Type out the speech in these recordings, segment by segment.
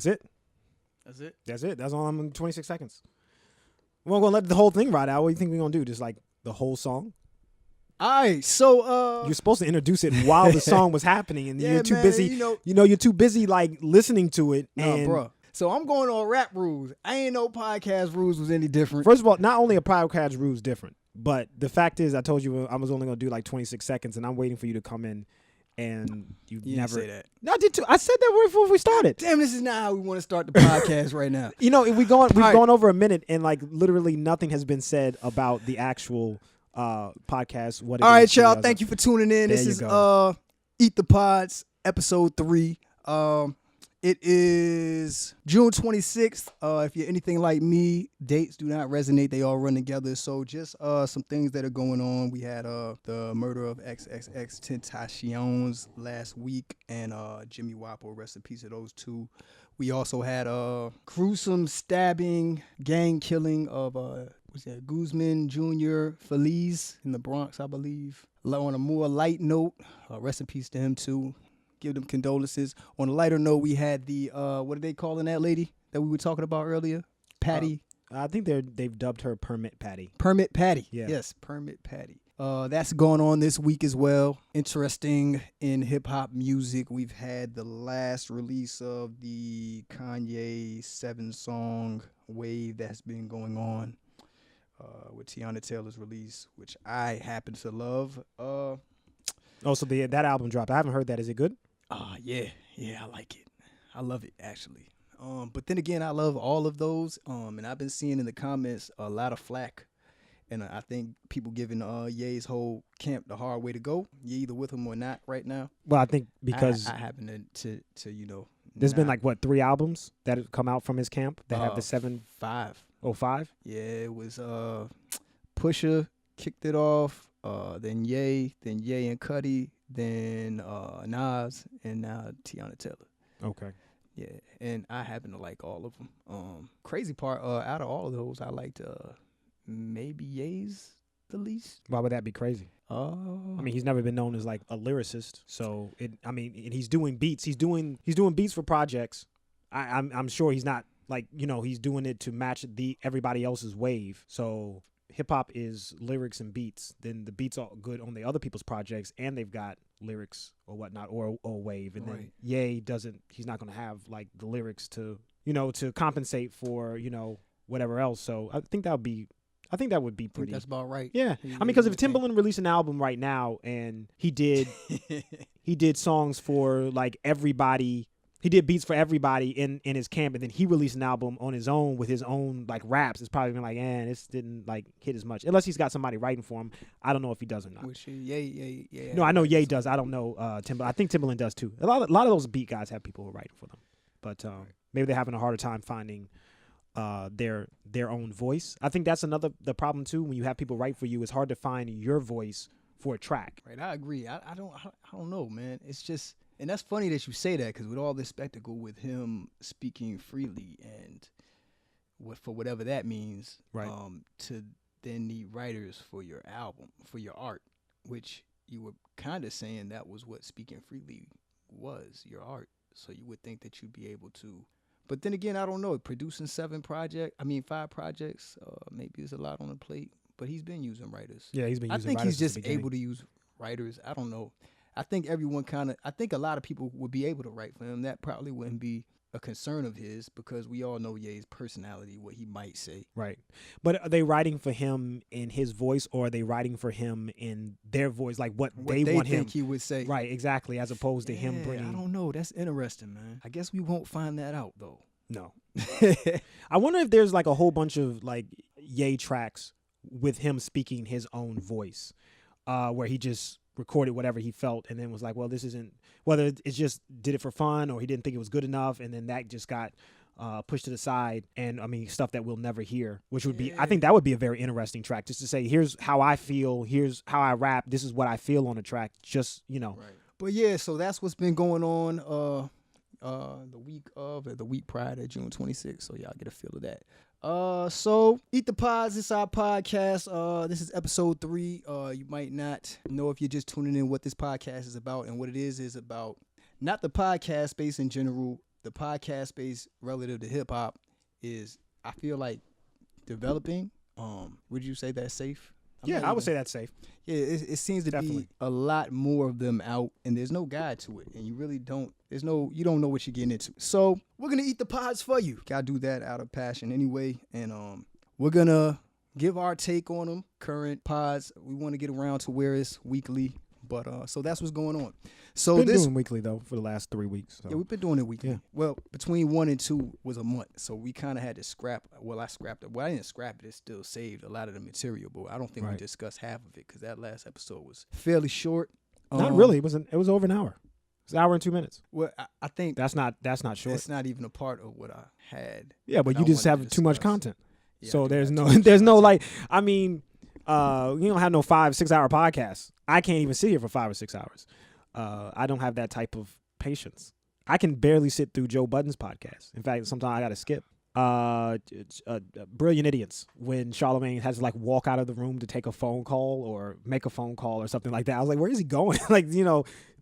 That's it. That's it. That's it. That's all. I'm in 26 seconds. We're gonna let the whole thing ride out. What do you think we're gonna do? Just like the whole song? All right. So You're supposed to introduce it while the song was happening, and yeah, you're too man, busy. You're too busy like listening to it. And bro. So I'm going on rap rules. I ain't know podcast rules was any different. First of all, not only a podcast rules different, but the fact is, I told you I was only gonna do like 26 seconds, and I'm waiting for you to come in. And you never didn't say that. No, I did too. I said that right before we started. Damn, this is not how we want to start the podcast right now. We've gone over a minute, and like literally nothing has been said about the actual podcast. All right, y'all. Thank you for tuning in. This is Eat the Pods, episode 3. It is June 26th. If you're anything like me, dates do not resonate. They all run together. So just some things that are going on. We had the murder of XXX Tentacion's last week, and Jimmy Wapo, rest in peace of those two. We also had gruesome stabbing, gang killing of Guzman Jr. Feliz in the Bronx, I believe. On a more light note, rest in peace to him too. Give them condolences. On a lighter note, we had the what are they calling that lady that we were talking about earlier? Patty. I think they've dubbed her Permit Patty. Permit Patty. Yeah. Yes, Permit Patty. That's going on this week as well. Interesting in hip hop music. We've had the last release of the Kanye 7-song wave that's been going on with Tiana Taylor's release, which I happen to love. So that album dropped. I haven't heard that. Is it good? Yeah, I like it. I love it, actually. But then again, I love all of those. And I've been seeing in the comments a lot of flack. And I think people giving Ye's whole camp the hard way to go. You're either with him or not right now. Well, I think because I happen to there's been like, 3 albums that have come out from his camp that have the 7... 5. Oh, 5? Yeah, it was Pusha kicked it off. Then Ye and Cudi, then Nas, and now Tiana Taylor. Okay. Yeah, and I happen to like all of them. Crazy part, out of all of those, I liked maybe Ye's the least. Why would that be crazy? I mean, he's never been known as like a lyricist, so and he's doing beats. He's doing beats for projects. I'm sure he's not like he's doing it to match everybody else's wave. So hip hop is lyrics and beats. Then the beats are good on the other people's projects, and they've got lyrics or whatnot or wave. And then Ye doesn't. He's not going to have like the lyrics to to compensate for whatever else. So I think that would be pretty. That's about right. Yeah, I mean, because if Timbaland released an album right now and he did songs for like everybody. He did beats for everybody in his camp, and then he released an album on his own with his own like raps. It's probably been like, this didn't like hit as much, unless he's got somebody writing for him. I don't know if he does or not. Yeah. No, I know Ye does. I don't know Timbaland. I think Timbaland does too. A lot of those beat guys have people who are writing for them, but maybe they're having a harder time finding their own voice. I think that's the problem too. When you have people write for you, it's hard to find your voice for a track. Right, I agree. I don't know, man. It's just. And that's funny that you say that, because with all this spectacle with him speaking freely and for whatever that means, right. To then need writers for your album, for your art, which you were kind of saying that was what speaking freely was, your art. So you would think that you'd be able to. But then again, I don't know. Producing 5 projects, maybe there's a lot on the plate. But he's been using writers. Yeah, he's been using writers. I think he's just able to use writers. I don't know. I think I think a lot of people would be able to write for him. That probably wouldn't be a concern of his, because we all know Ye's personality, what he might say. Right. But are they writing for him in his voice, or are they writing for him in their voice, like what they want him? Think he would say. Right, exactly, as opposed to him bringing. I don't know. That's interesting, man. I guess we won't find that out, though. No. I wonder if there's like a whole bunch of like Ye tracks with him speaking his own voice, where he just recorded whatever he felt and then was like, well, this isn't, whether it's just did it for fun or he didn't think it was good enough, and then that just got pushed to the side. And I mean, stuff that we'll never hear, which would be, I think that would be a very interesting track, just to say, here's how I feel, here's how I rap, this is what I feel on the track, just, Right. But yeah, so that's what's been going on the week prior to June 26th, so y'all get a feel of that. So Eat the Pods, this is our podcast. This is episode 3. You might not know, if you're just tuning in, what this podcast is about. And what it is about not the podcast space in general, the podcast space relative to hip hop is, I feel like, developing. Would you say that's safe? I would say that's safe. Yeah, it seems to be a lot more of them out, and there's no guide to it, and you really don't. You don't know what you're getting into. So we're gonna eat the pods for you. Gotta do that out of passion anyway, and we're gonna give our take on them. Current pods, we want to get around to where it's weekly, but so that's what's going on. So been doing weekly though for the last 3 weeks. So. Yeah, we've been doing it weekly. Yeah. Well, between 1 and 2 was a month, so we kind of had to scrap. Well, I scrapped it. Well, I didn't scrap it. It still saved a lot of the material, but I don't think we discussed half of it because that last episode was fairly short. Not really. It was over an hour. It's an hour and 2 minutes. Well, I think that's not short. It's not even a part of what I had. Yeah, but you just have too much content. Yeah, so there's no like. I mean, you don't have no 5-6 hour podcasts. I can't even sit here for 5 or 6 hours. I don't have that type of patience. I can barely sit through Joe Budden's podcast. In fact, sometimes I got to skip. Brilliant Idiots, when Charlamagne has to like walk out of the room to take a phone call or make a phone call or something like that. I was like, where is he going? Like,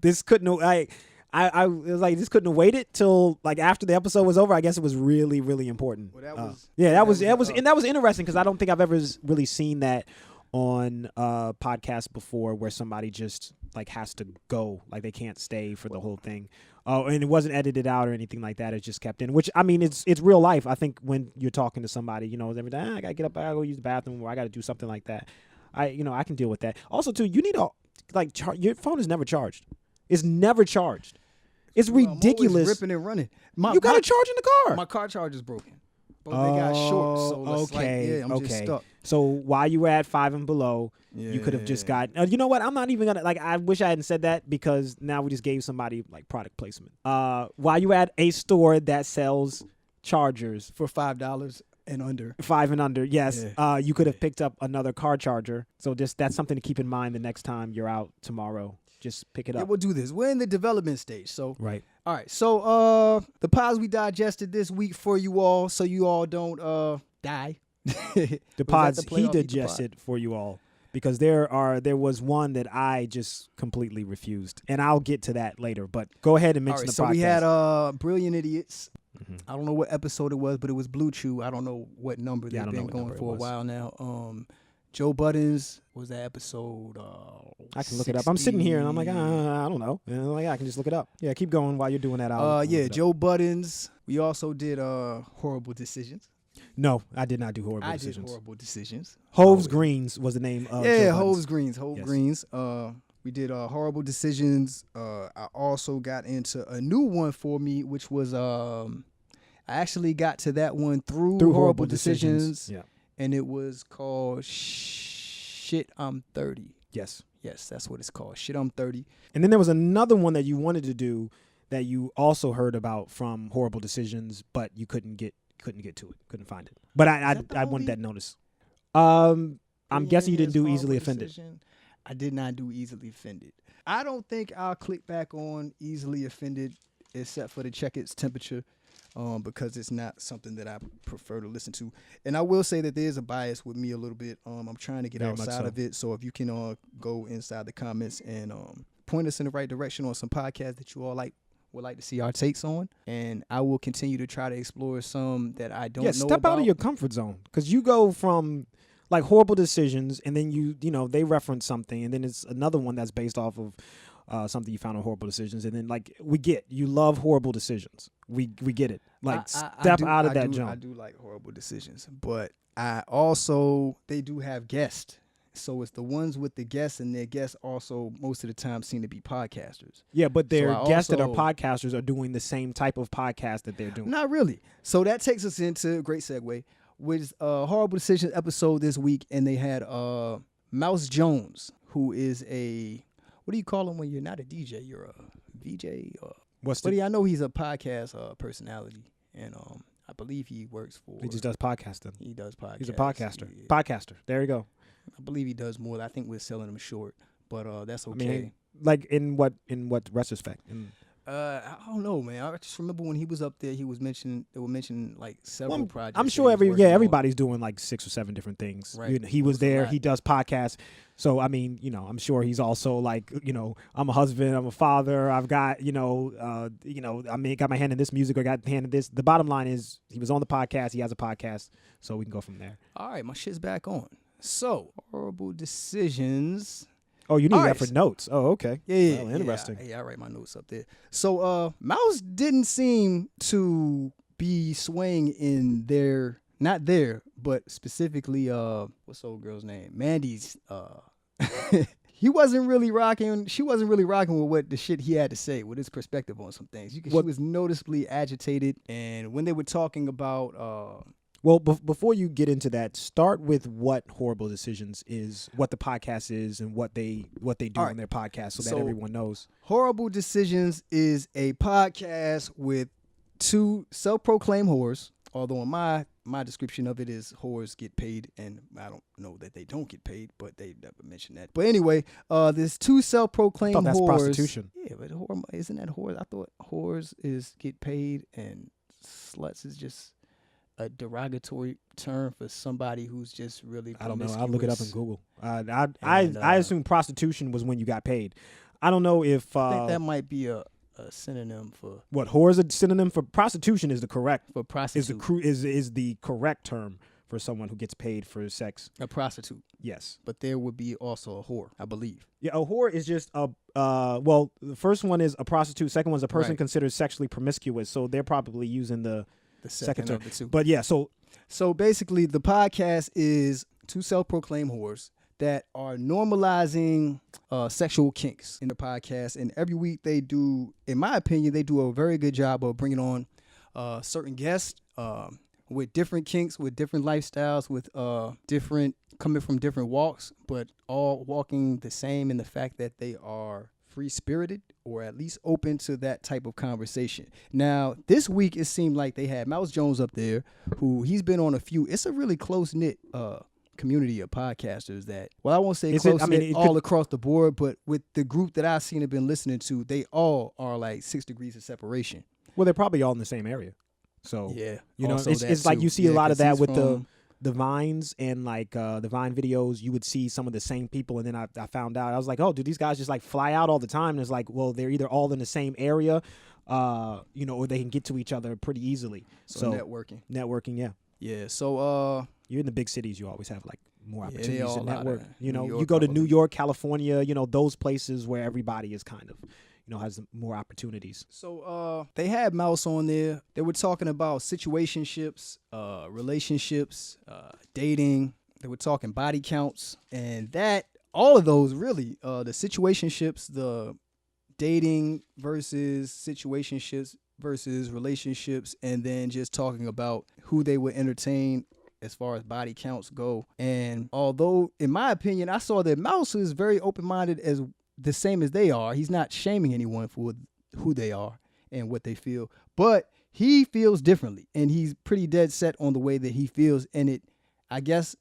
this couldn't I was like, this couldn't have waited till like after the episode was over. I guess it was really, really important. Well, that was interesting because I don't think I've ever really seen that on podcasts before where somebody just like has to go, like they can't stay for the whole thing. And it wasn't edited out or anything like that. It just kept in, which I mean, it's real life. I think when you're talking to somebody, every day I gotta get up, I gotta go use the bathroom, or I gotta do something like that. I can deal with that. Also, too, you need your phone is never charged. It's never charged. It's ridiculous. I'm always ripping and running. You got to charge in the car. My car charger's broken. But they got short, so it's I'm just stuck. So while you were at 5 and below, you could have just got. You know what? I'm not even gonna I wish I hadn't said that because now we just gave somebody like product placement. While you were at a store that sells chargers for $5 and under. 5 and under, yes. Yeah. You could have picked up another car charger. So that's something to keep in mind the next time you're out tomorrow. Just pick it up. Yeah, we'll do this. We're in the development stage. So right. All right. So the pods we digested this week for you all, so you all don't die. The pods he digested for you all, because there was one that I just completely refused, and I'll get to that later. But go ahead and mention the podcast. So we had Brilliant Idiots. Mm-hmm. I don't know what episode it was, but it was Blue Chew. I don't know what number they've been going for a while now. Joe Budden's was that episode. I can look it up. I'm sitting here and I'm like, I don't know. And like, I can just look it up. Yeah, keep going while you're doing that. Joe Budden's. We also did Whoreable Decisions. No, I did not do Whoreable Decisions. I did Whoreable Decisions. Hove's Greens was the name of Joe Hove's Greens. Greens. We did Whoreable Decisions. I also got into a new one for me, which was I actually got to that one through Whoreable Decisions. Yeah. And it was called Shit, I'm 30. Yes, that's what it's called. Shit, I'm 30. And then there was another one that you wanted to do that you also heard about from Whoreable Decisions, but you couldn't get to it, couldn't find it. But I wanted that notice. I'm guessing you didn't do Easily Offended. I did not do Easily Offended. I don't think I'll click back on Easily Offended except for to check its temperature. Because it's not something that I prefer to listen to. And I will say that there's a bias with me a little bit. I'm trying to get outside of it. So if you can go inside the comments and point us in the right direction on some podcasts that you all would like to see our takes on. And I will continue to try to explore some that I don't know about. Step out of your comfort zone. Because you go from like Whoreable Decisions, and then they reference something, and then it's another one that's based off of something you found on Whoreable Decisions, and then like you love Whoreable Decisions. We get it. Like step out of that zone. I do like Whoreable Decisions, but they do have guests. So it's the ones with the guests, and their guests also most of the time seem to be podcasters. Yeah, but their guests that are podcasters are doing the same type of podcast that they're doing. Not really. So that takes us into a great segue, with Whoreable Decisions episode this week, and they had Mouse Jones, who is what do you call him when you're not a DJ? You're a VJ? I know he's a podcast personality, and I believe he works for... He just does podcasting. He does podcasting. He's a podcaster. Yeah. Podcaster. There you go. I believe he does more. I think we're selling him short, but that's okay. I mean, like in what retrospect? I don't know, man. I just remember when he was up there, they were mentioning like several projects. I'm sure everybody's doing like 6 or 7 different things. Right. You know, he was there. He does podcasts. So I mean, you know, I'm sure he's also like, you know, I'm a husband, I'm a father. I've got, I mean, got my hand in this music or got hand in this. The bottom line is he was on the podcast. He has a podcast, so we can go from there. All right, my shit's back on. So, Whoreable Decisions. Oh, you need that for notes. Oh, okay. Yeah, well, interesting. Yeah, I write my notes up there. So, Mouse didn't seem to be swaying in their, not there, but specifically, what's the old girl's name? Mandi's, she wasn't really rocking with what the shit he had to say, with his perspective on some things. She was noticeably agitated, and when they were talking about, well, before you get into that, start with what Whoreable Decisions is, what the podcast is, and what they do on their podcast, so that everyone knows. Whoreable Decisions is a podcast with 2 self-proclaimed whores. Although in my description of it is whores get paid, and I don't know that they don't get paid, but they never mention that. But anyway, there's 2 self-proclaimed whores. That's prostitution. Yeah, but isn't that whores? I thought whores is get paid, and sluts is just a derogatory term for somebody who's just really promiscuous. I don't know. I'll look it up in Google. I assume prostitution was when you got paid. I don't know if I think that might be a synonym for what whore is a synonym for prostitution is the correct for prostitute is the correct term for someone who gets paid for sex. A prostitute. Yes, but there would be also a whore, I believe. Yeah, a whore is just a well, the first one is a prostitute. Second one is a person considered sexually promiscuous. So they're probably using the second term. Of the 2. But yeah, so basically the podcast is 2 self-proclaimed whores that are normalizing sexual kinks in the podcast, and every week they do, in my opinion, they do a very good job of bringing on certain guests with different kinks, with different lifestyles, with coming from different walks, but all walking the same in the fact that they are free-spirited, or at least open to that type of conversation. Now, this week it seemed like they had Mouse Jones up there, who he's been on a few. It's a really close-knit community of podcasters that, well, I won't say close-knit all across the board, but with the group that I've seen and been listening to, they all are like 6 degrees of separation. Well, they're probably all in the same area. So, yeah, you know, it's like you see a lot of that with the Vines and like the Vine videos. You would see some of the same people, and then I found out, I was like, oh, do these guys just like fly out all the time? And it's like, well, they're either all in the same area, or they can get to each other pretty easily. So networking, yeah. So you're in the big cities, you always have like more opportunities to network. You know, York, you go to New York, California, you know, those places where everybody is kind of, you know, has more opportunities. So they had Mouse on there. They were talking about situationships, relationships, dating. They were talking body counts, and that all of those really, the situationships, the dating versus situationships versus relationships, and then just talking about who they would entertain as far as body counts go. And although, in my opinion, I saw that Mouse is very open-minded as the same as they are. He's not shaming anyone for who they are and what they feel, but he feels differently, and he's pretty dead set on the way that he feels. And I guess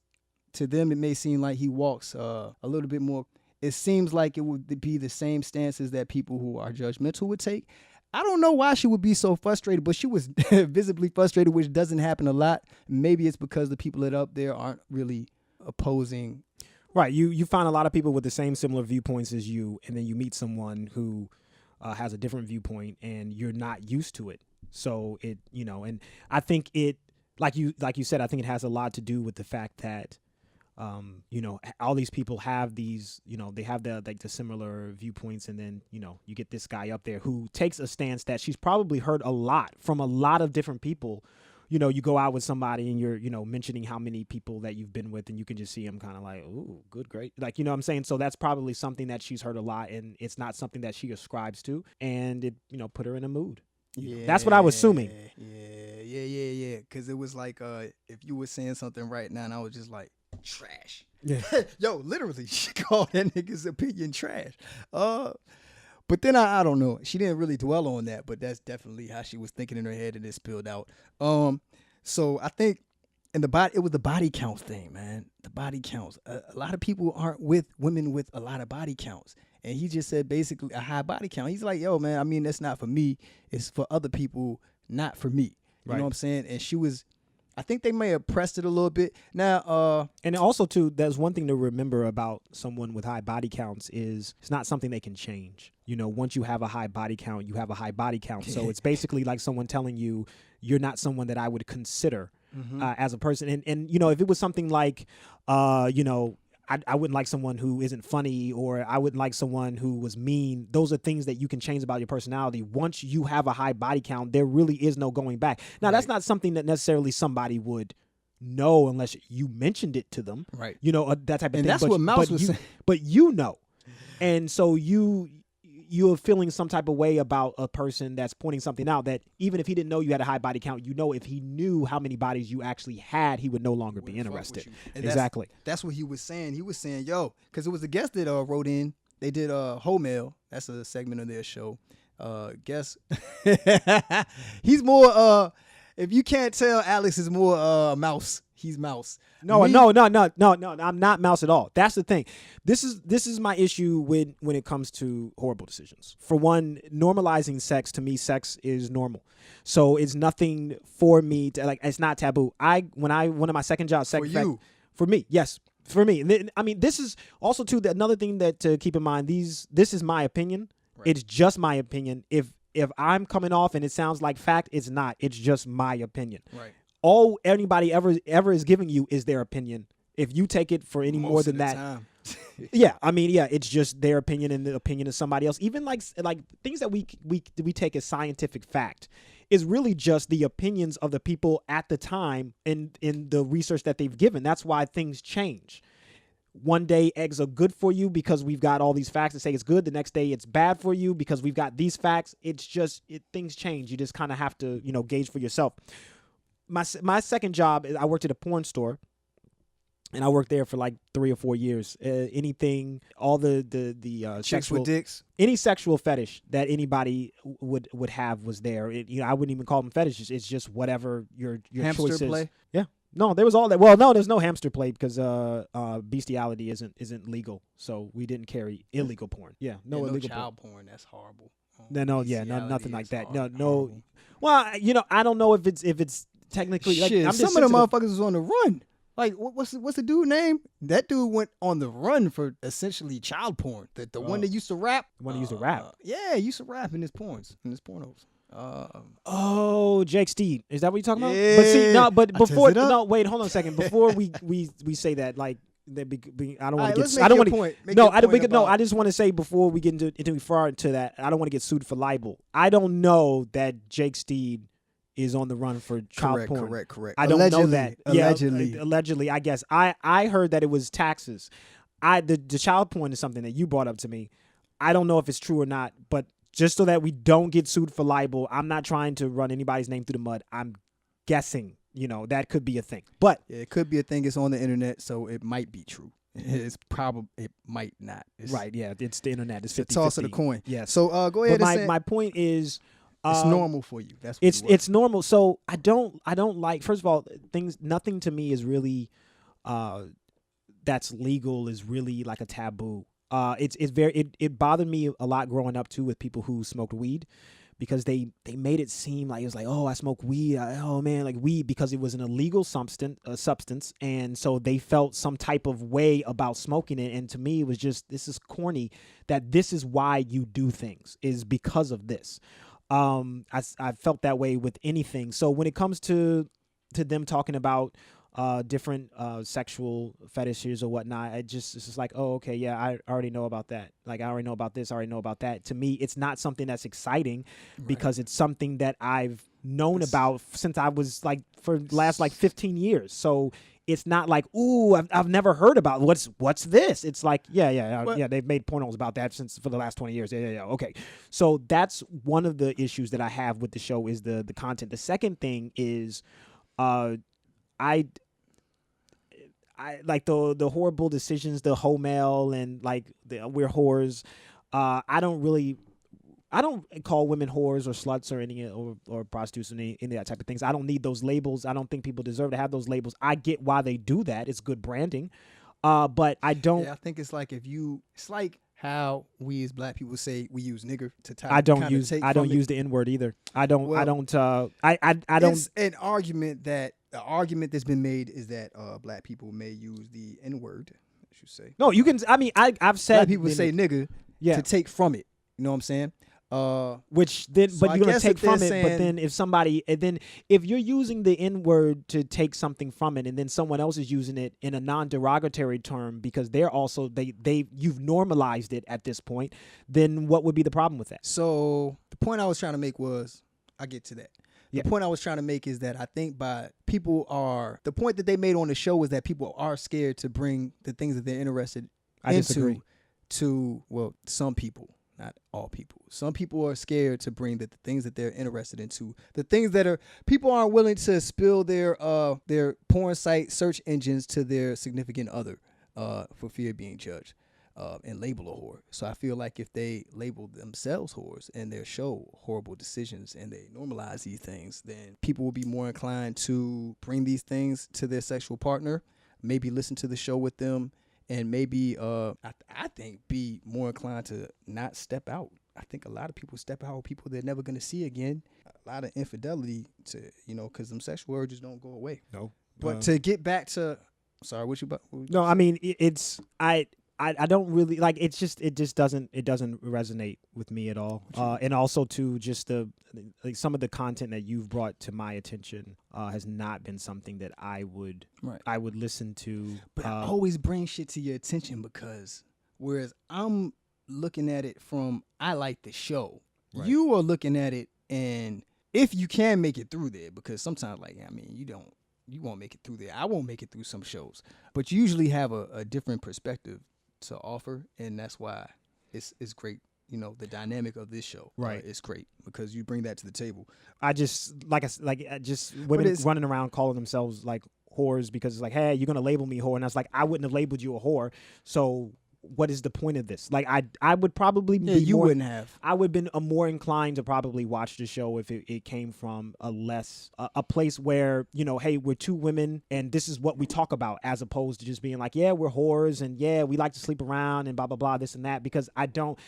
to them, it may seem like he walks a little bit more. It seems like it would be the same stances that people who are judgmental would take. I don't know why she would be so frustrated, but she was visibly frustrated, which doesn't happen a lot. Maybe it's because the people that are up there aren't really opposing. Right. You find a lot of people with the same similar viewpoints as you, and then you meet someone who has a different viewpoint, and you're not used to it. So it, you know, and I think it, like you said, I think it has a lot to do with the fact that, you know, all these people have these, you know, they have the similar viewpoints, and then, you know, you get this guy up there who takes a stance that she's probably heard a lot from a lot of different people. You know, you go out with somebody and you're, you know, mentioning how many people that you've been with, and you can just see them kind of like, ooh, good, great. Like, you know what I'm saying? So that's probably something that she's heard a lot, and it's not something that she ascribes to, and it, you know, put her in a mood. Yeah, that's what I was assuming. Yeah. Because it was like, if you were saying something right now, and I was just like, trash. Yeah. Yo, literally, she called that nigga's opinion trash. But then I don't know. She didn't really dwell on that, but that's definitely how she was thinking in her head, and it spilled out. So I think it was the body count thing, man. The body counts. A lot of people aren't with women with a lot of body counts, And he just said basically a high body count. He's like, yo, man, I mean, that's not for me. It's for other people, not for me. You know what I'm saying? And she was, I think they may have pressed it a little bit. Now, and also too, there's one thing to remember about someone with high body counts is it's not something they can change. You know, once you have a high body count, you have a high body count. So it's basically like someone telling you you're not someone that I would consider as a person. And you know, if it was something like, you know, I wouldn't like someone who isn't funny, or I wouldn't like someone who was mean. Those are things that you can change about your personality. Once you have a high body count, there really is no going back. Now, that's not something that necessarily somebody would know unless you mentioned it to them. Right. You know, that type of thing. And that's what Mouse was saying. But you know. And so you're feeling some type of way about a person that's pointing something out that even if he didn't know you had a high body count, you know, if he knew how many bodies you actually had, he would no longer be interested. Exactly. That's what he was saying. He was saying, yo, because it was a guest that wrote in. They did Whoreable. That's a segment of their show. Guess he's more. If you can't tell, Alex is more Mouse. He's Mouse. No, I'm not Mouse at all. That's the thing. This is my issue when it comes to Whoreable Decisions. For one, normalizing sex, to me, sex is normal. So it's nothing for me to, like, it's not taboo. One of my second jobs, for you. For me, yes. For me. I mean, this is also too another thing that to keep in mind, this is my opinion. Right. It's just my opinion. If I'm coming off and it sounds like fact, it's not. It's just my opinion. Right. All anybody ever is giving you is their opinion. If you take it for any more than that, yeah, I mean, yeah, it's just their opinion and the opinion of somebody else. Even like things that we take as scientific fact is really just the opinions of the people at the time in the research that they've given. That's why things change. One day eggs are good for you because we've got all these facts that say it's good. The next day it's bad for you because we've got these facts. It's just things change. You just kind of have to, you know, gauge for yourself. My second job, I worked at a porn store, and I worked there for like 3 or 4 years. Anything, all the sexual dicks, any sexual fetish that anybody would have was there. You know, I wouldn't even call them fetishes. It's just whatever your hamster choice is. Play? Yeah. No, there was all that. Well, no, there's no hamster play because bestiality isn't legal. So we didn't carry illegal porn. Yeah, no illegal child porn. That's horrible. Nothing like that. No. Horrible. Well, you know, I don't know if it's technically, like, shit, I'm just some of the motherfuckers was on the run. Like, what's the dude name? That dude went on the run for essentially child porn. The one that used to rap. The one that used to rap. Yeah, he used to rap in his pornos. Jake Steed. Is that what you're talking about? Yeah. But see, no, but before, no, wait, hold on a second. Before we say that, like, I don't want to get. I don't want to. No, I just want to say before we get into far into that, I don't want to get sued for libel. I don't know that Jake Steed is on the run for child porn. Correct. I don't know that. Allegedly, I guess. I heard that it was taxes. The child porn is something that you brought up to me. I don't know if it's true or not, but just so that we don't get sued for libel, I'm not trying to run anybody's name through the mud. I'm guessing, you know, that could be a thing. But yeah, it could be a thing. It's on the internet, so it might be true. It's probably, it might not. Right, yeah, it's the internet. It's 50-50. The toss of the coin. Yes. So go ahead. But my point is, it's normal for you. That's what it's normal. So I don't like. First of all, nothing to me is really that's legal is really like a taboo. It bothered me a lot growing up too with people who smoked weed, because they made it seem like it was like, oh, I smoke weed, oh man, like weed, because it was an illegal substance, and so they felt some type of way about smoking it. And to me, it was just, this is corny. That this is why you do things, is because of this. I felt that way with anything. So when it comes to them talking about different sexual fetishes or whatnot, it's just like, oh, okay, yeah, I already know about that. Like, I already know about this, I already know about that. To me, it's not something that's exciting, because it's something that I've known about since I was like, for the last like 15 years. So it's not like, ooh, I've never heard about what's this. It's like, yeah, they've made pornos about that for the last 20 years. Yeah, okay. So that's one of the issues that I have with the show, is the content. The second thing is, I like the Whoreable Decisions, the Whoreable, and like we're whores. I don't call women whores or sluts or any or prostitutes and any of that type of things. I don't need those labels. I don't think people deserve to have those labels. I get why they do that. It's good branding. But I don't. Yeah, I think it's like it's like how we as black people say we use nigger to tie. I don't use the N-word either. I don't. It's an argument that's been made is that black people may use the N-word. I should say. No, you can. I mean, I've said black people say nigger to take from it. You know what I'm saying? Which then, so but you're gonna take from it. But then if you're using the N-word to take something from it, and then someone else is using it in a non-derogatory term because they're also you've normalized it at this point, then what would be the problem with that? So the point I was trying to make was, I get to that. The point I was trying to make is that I think the point that they made on the show was that people are scared to bring the things that they're interested into to some people. Not all people. Some people are scared to bring the things that they're interested into. The things that people aren't willing to spill their porn site search engines to their significant other for fear of being judged and label a whore. So I feel like if they label themselves whores and their show Whoreable Decisions and they normalize these things, then people will be more inclined to bring these things to their sexual partner, maybe listen to the show with them, and maybe, I think, be more inclined to not step out. I think a lot of people step out with people they're never going to see again. A lot of infidelity because them sexual urges don't go away. No. But to get back to, sorry, what you about? No, I mean, I don't really like. It just doesn't resonate with me at all. And also too, just some of the content that you've brought to my attention has not been something that I would listen to. But I always bring shit to your attention because whereas I'm looking at it from I like the show, you are looking at it and if you can make it through there, because sometimes you won't make it through there. I won't make it through some shows, but you usually have a different perspective to offer, and that's why it's great. The dynamic of this show, is great because you bring that to the table. Women running around calling themselves like whores because it's like, hey, you're gonna label me whore, and I was like, I wouldn't have labeled you a whore, so what is the point of this? Like, I would probably wouldn't have. I would have been more inclined to probably watch the show if it came from a place where, hey, we're two women and this is what we talk about, as opposed to just being like, yeah, we're whores and yeah, we like to sleep around and blah, blah, blah, this and that, because I don't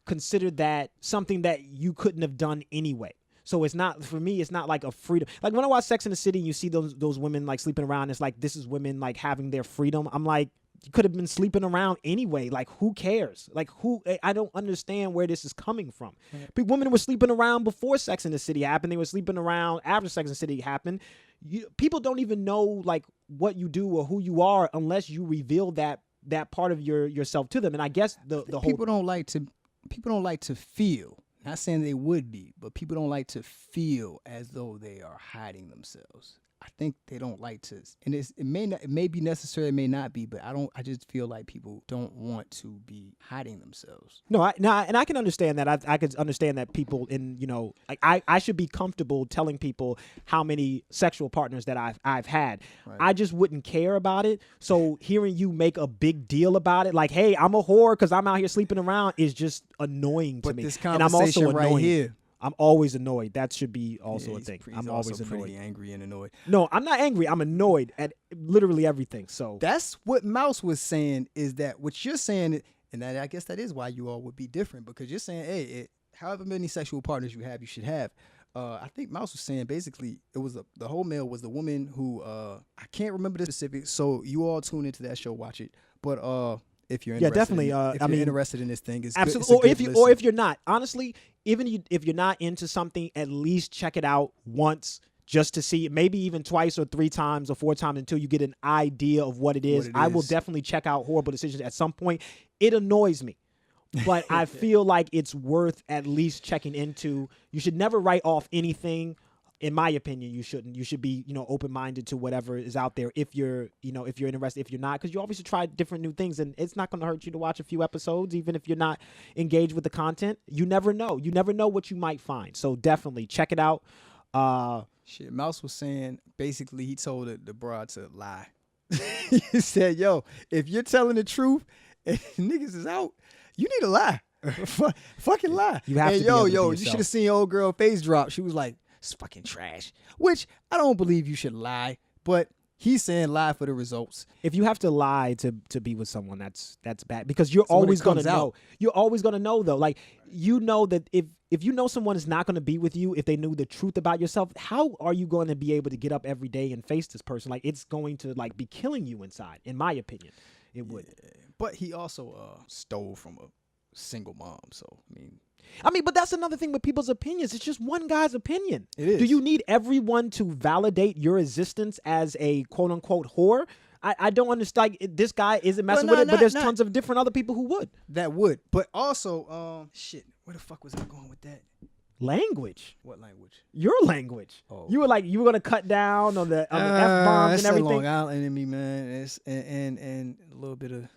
consider that something that you couldn't have done anyway. So it's not, for me, it's not like a freedom. Like when I watch Sex and the City, you see those women like sleeping around. It's like, this is women like having their freedom. I'm like, you could have been sleeping around anyway. Like, who cares? Like, I don't understand where this is coming from. Right. Women were sleeping around before Sex and the City happened. They were sleeping around after Sex and the City happened. People don't even know like what you do or who you are unless you reveal that part of yourself to them. And I guess the whole people don't like to feel. Not saying they would be, but people don't like to feel as though they are hiding themselves. I think they don't like to, and it may be necessary, it may not be, but I just feel like people don't want to be hiding themselves. And I can understand that. I could understand that people like I should be comfortable telling people how many sexual partners that I've had. Right. I just wouldn't care about it. So hearing you make a big deal about it, like, hey, I'm a whore because I'm out here sleeping around, is just annoying to me. This conversation, and I'm also annoyed. Right here. I'm always annoyed. That should be also a thing. I'm always annoyed. Pretty angry and annoyed. No, I'm not angry. I'm annoyed at literally everything. So that's what Mouse was saying, is that what you're saying, and that I guess that is why you all would be different, because you're saying, hey, however many sexual partners you have, you should have. I think Mouse was saying basically it was the whole male was the woman who I can't remember the specifics. So you all tune into that show, watch it. But if you're interested, definitely. Interested in this thing, it's absolutely. Good, or if you're not, honestly, even if you're not into something, at least check it out once, just to see, maybe even twice or 3 times or 4 times until you get an idea of what it is. I will definitely check out Whoreable Decisions at some point. It annoys me, but I feel like it's worth at least checking into. You should never write off anything. In my opinion, you shouldn't. You should be, open-minded to whatever is out there. If you're interested, if you're not, because you always should try different new things, and it's not going to hurt you to watch a few episodes, even if you're not engaged with the content. You never know. You never know what you might find. So definitely check it out. Mouse was saying basically he told the broad to lie. He said, "Yo, if you're telling the truth and niggas is out, you need to lie, fucking lie." You have to. You should have seen old girl face drop. She was like, "It's fucking trash," which I don't believe you should lie, but He's saying lie for the results. If you have to lie to be with someone, that's bad because you're always gonna know. You're always gonna know though. Like you know that if you know someone is not gonna be with you if they knew the truth about yourself, how are you going to be able to get up every day and face this person? Like it's going to like be killing you inside. In my opinion, it would. But he also stole from a single mom. So I mean, but that's another thing with people's opinions. It's just one guy's opinion. It is. Do you need everyone to validate your existence as a quote unquote whore? I don't understand. Like, this guy isn't messing with it, but there's tons of different other people who would. That would. But also, shit, where the fuck was I going with that? Language. What language? Your language. Oh. You were gonna cut down on the F-bombs and everything. That's a Long Island in me, man. It's, and a little bit of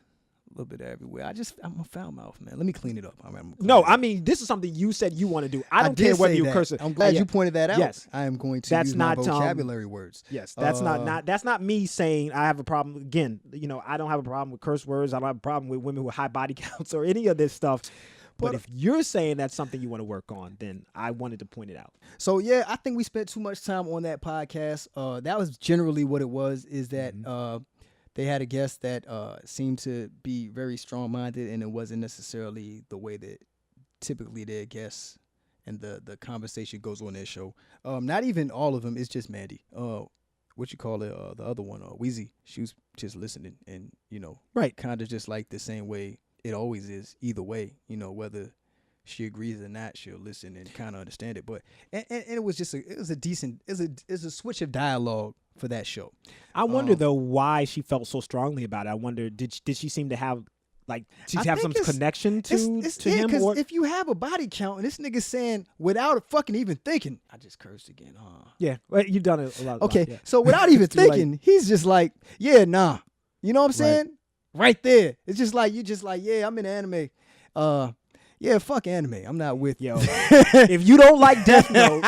everywhere. I'm a foul mouth, man. Let me clean it up. I mean, this is something you said you want to do. I don't care whether you curse it. I'm glad you pointed that out. Yes. I am going to use my vocabulary words. Yes, that's not me saying I have a problem. Again, I don't have a problem with curse words. I don't have a problem with women with high body counts or any of this stuff. But if you're saying that's something you want to work on, then I wanted to point it out. So, yeah, I think we spent too much time on that podcast. That was generally what it was, is that they had a guest that seemed to be very strong-minded, and it wasn't necessarily the way that typically their guests and the conversation goes on their show. Not even all of them. It's just Mandi. What you call it? The other one, Weezy. She was just listening and, right, kind of just like the same way it always is. Either way, whether she agrees or not, she'll listen and kind of understand it. But and it was just a switch of dialogue for that show. I wonder though why she felt so strongly about it. I wonder did she seem to have some connection to him? Because if you have a body count and this nigga's saying without fucking even thinking, I just cursed again. Yeah, well, you've done it a lot. Okay, yeah. So without even thinking, he's just like, yeah, nah. You know what I'm saying? Right there. It's just like yeah, I'm in anime. Yeah, fuck anime. I'm not with yo. If you don't like Death Note,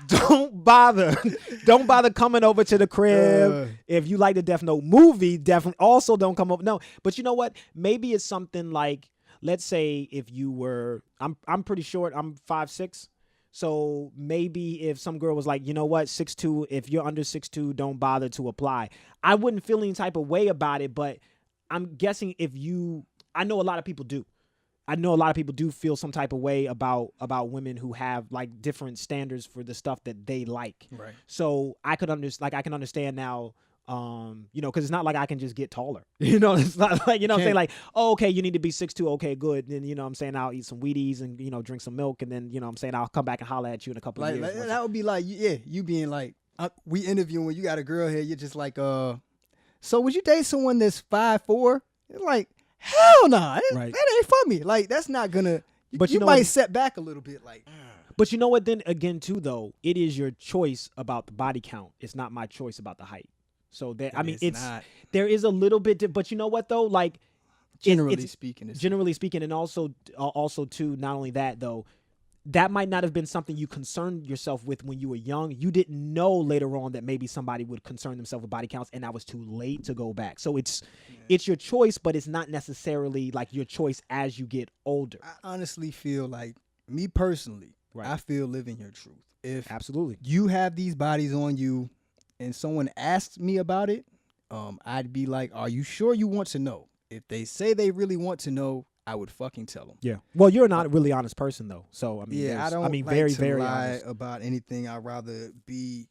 don't bother coming over to the crib. If you like the Death Note movie, definitely also don't come over. No, but you know what? Maybe it's something like, let's say if you were, I'm pretty short. I'm 5'6". So maybe if some girl was like, you know what, 6'2", if you're under 6'2", don't bother to apply. I wouldn't feel any type of way about it, but I'm guessing I know a lot of people do. I know a lot of people do feel some type of way about women who have like different standards for the stuff that they like. Right. So I can understand now, because it's not like I can just get taller. It's not like, I'm saying like, oh, okay, you need to be 6'2", okay, good. Then, I'm saying I'll eat some Wheaties and, drink some milk. And then, I'm saying I'll come back and holler at you in a couple of years. Like, that would be like, yeah, you being like, we interviewing when you got a girl here, you're just like, so would you date someone that's 5'4"? It's like, hell no, that ain't for me. Like, that's not gonna. But you might set back a little bit, like. But you know what? Then again, too, though, it is your choice about the body count. It's not my choice about the height. So there, there is a little bit. But you know what though? Like, generally speaking, and also too. Not only that though. That might not have been something you concerned yourself with when you were young. You didn't know later on that maybe somebody would concern themselves with body counts, and that was too late to go back. So it's your choice, but it's not necessarily like your choice as you get older. I honestly feel like, me personally, I feel living your truth. If absolutely you have these bodies on you, and someone asks me about it, I'd be like, "Are you sure you want to know?" If they say they really want to know, I would fucking tell them. Yeah. Well, you're not a really honest person though. So I mean, I don't like very, to very lie honest about anything. I'd rather be.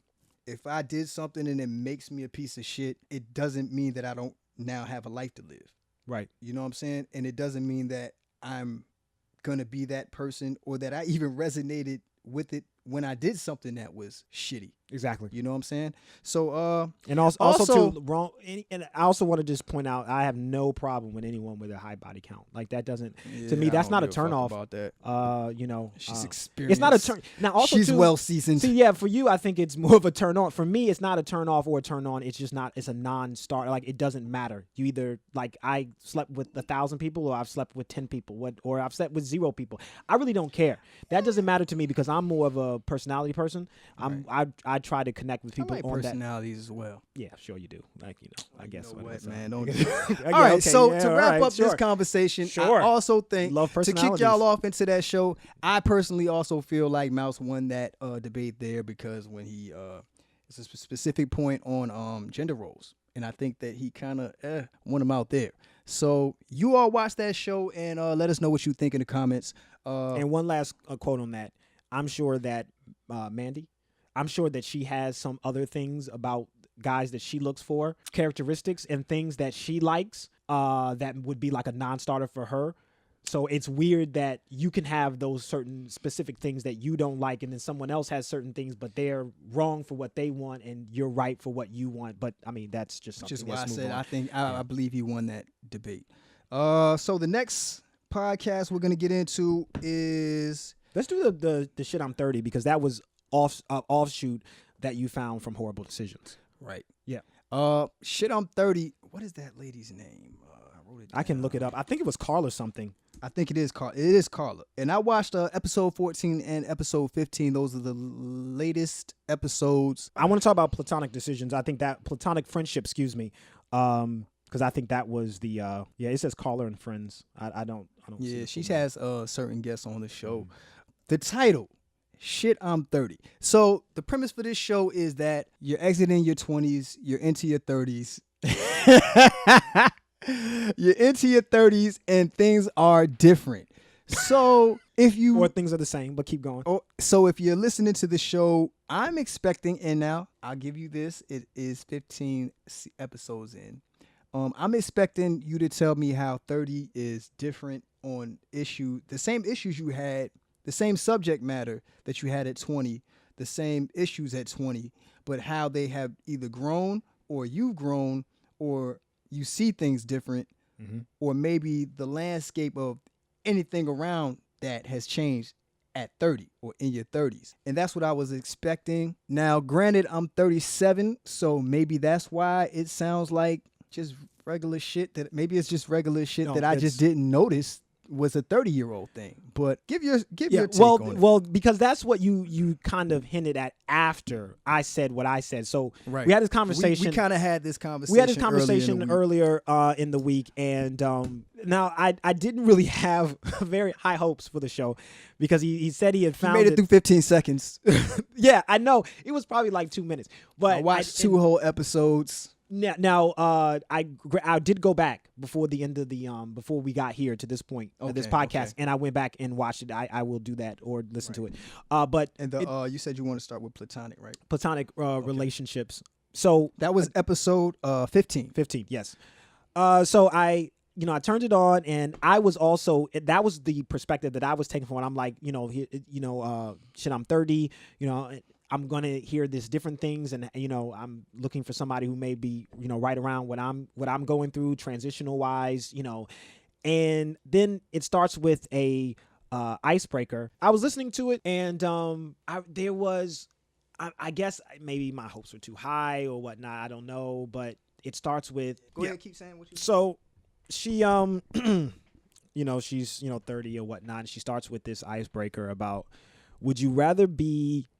If I did something and it makes me a piece of shit, it doesn't mean that I don't now have a life to live. Right. You know what I'm saying? And it doesn't mean that I'm gonna be that person or that I even resonated with it when I did something that was shitty. Exactly. You know what I'm saying? So and also too, wrong. And I also want to just point out, I have no problem with anyone with a high body count. Like that doesn't to me, that's not a turn off. About that. She's experienced. It's not a turn. Now also she's well seasoned. See, yeah, for you, I think it's more of a turn on. For me, it's not a turn off or a turn on. It's just not. It's a non-starter. Like it doesn't matter. You either like I slept with 1,000 people or I've slept with 10 people, or I've slept with 0 people. I really don't care. That doesn't matter to me because I'm more of a personality person. I try to connect with people I like on personalities as well. Yeah, sure you do. Like I guess. You know what, man? Don't. All right. So to wrap up this conversation, I also think to kick personalities. y'all off into that show, I personally also feel like Mouse won that debate there because when he It's a specific point on gender roles, and I think that he kind of won them out there. So you all watch that show and let us know what you think in the comments. And one last quote on that. I'm sure that Mandi, I'm sure that she has some other things about guys that she looks for, characteristics and things that she likes that would be like a non-starter for her. So it's weird that you can have those certain specific things that you don't like, and then someone else has certain things, but they're wrong for what they want, and you're right for what you want. But I mean, that's just something. Just what I said. I think I believe he won that debate. So the next podcast we're gonna get into is, let's do the shit I'm 30, because that was offshoot that you found from Whoreable Decisions. Right. Yeah. Shit I'm 30. What is that lady's name? I wrote it down. I can look it up. I think it was Carla something. I think it is Carla. It is Carla. And I watched episode 14 and episode 15. Those are the latest episodes. I want to talk about Platonic Decisions. I think that Platonic Friendship, excuse me. Because I think that was the it says Carla and Friends. I don't Yeah, she has certain guests on the show. The title, Shit I'm 30. So the premise for this show is that you're exiting your 20s, you're into your 30s. You're into your 30s and things are different. So if you or things are the same, but keep going. So if you're listening to the show, I'm expecting, and now I'll give you this. It is 15 episodes in. I'm expecting you to tell me how 30 is different on the same issues you had, the same subject matter that you had at 20, the same issues at 20, but how they have either grown or you've grown or you see things different, or maybe the landscape of anything around that has changed at 30 or in your 30s. And that's what I was expecting. Now, granted, I'm 37, so maybe that's why it sounds like just regular shit that maybe it's just regular shit that I just didn't notice was a 30-year-old thing. But give your take on it. Well, because that's what you kind of hinted at after I said what I said. So we had this conversation. We kind of had this conversation. We had this conversation earlier in the week, and now I didn't really have very high hopes for the show because he said he had found made it through 15 seconds. Yeah, I know. It was probably like 2 minutes. But I watched 2 whole episodes. Now, I did go back before the end of the before we got here to this point of this podcast, and I went back and watched it. I will do that or listen to it. But you said you want to start with Platonic, right? Platonic Relationships. So that was episode 15. 15, yes. So I turned it on, and I was also that was the perspective that I was taking from it. I'm like, shit, I'm 30. I'm going to hear this different things, and I'm looking for somebody who may be right around what I'm going through transitional wise, and then it starts with a icebreaker. I was listening to it, and I guess maybe my hopes were too high or whatnot, I don't know, but it starts with go ahead, keep saying what you so she she's 30 or whatnot, and she starts with this icebreaker about, would you rather be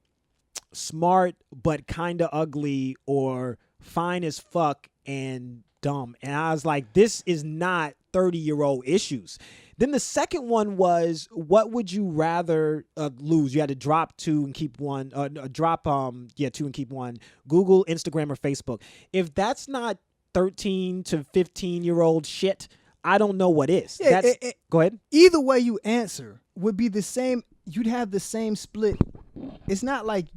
smart but kind of ugly or fine as fuck and dumb? And I was like, this is not 30-year-old issues. Then the second one was, what would you rather lose? You had to drop 2 and keep 1. Drop 2 and keep 1. Google, Instagram, or Facebook. If that's not 13 to 15-year-old shit, I don't know what is. Go ahead. Either way you answer would be the same. You'd have the same split. It's not like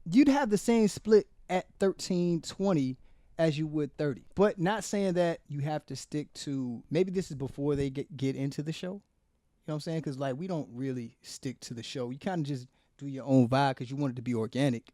you'd have the same split at 13, 20 as you would 30. But not saying that you have to stick to, maybe this is before they get into the show. You know what I'm saying? Because we don't really stick to the show. You kind of just do your own vibe because you want it to be organic.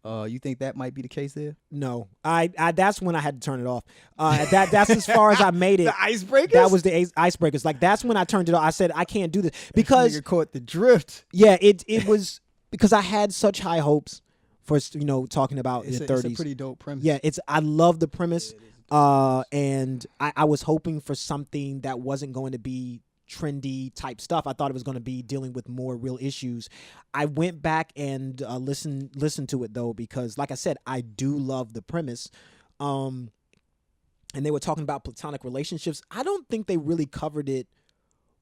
You think that might be the case there? No, I that's when I had to turn it off. That's as far as I made it. The icebreakers? That was the icebreakers. That's when I turned it off. I said, I can't do this because you caught the drift. Yeah, it was because I had such high hopes for talking about the 30s. It's a pretty dope premise. Yeah, I love the premise, and I was hoping for something that wasn't going to be trendy type stuff. I thought it was going to be dealing with more real issues. I went back and listened to it though, because like I said, I do love the premise. And they were talking about platonic relationships. I don't think they really covered it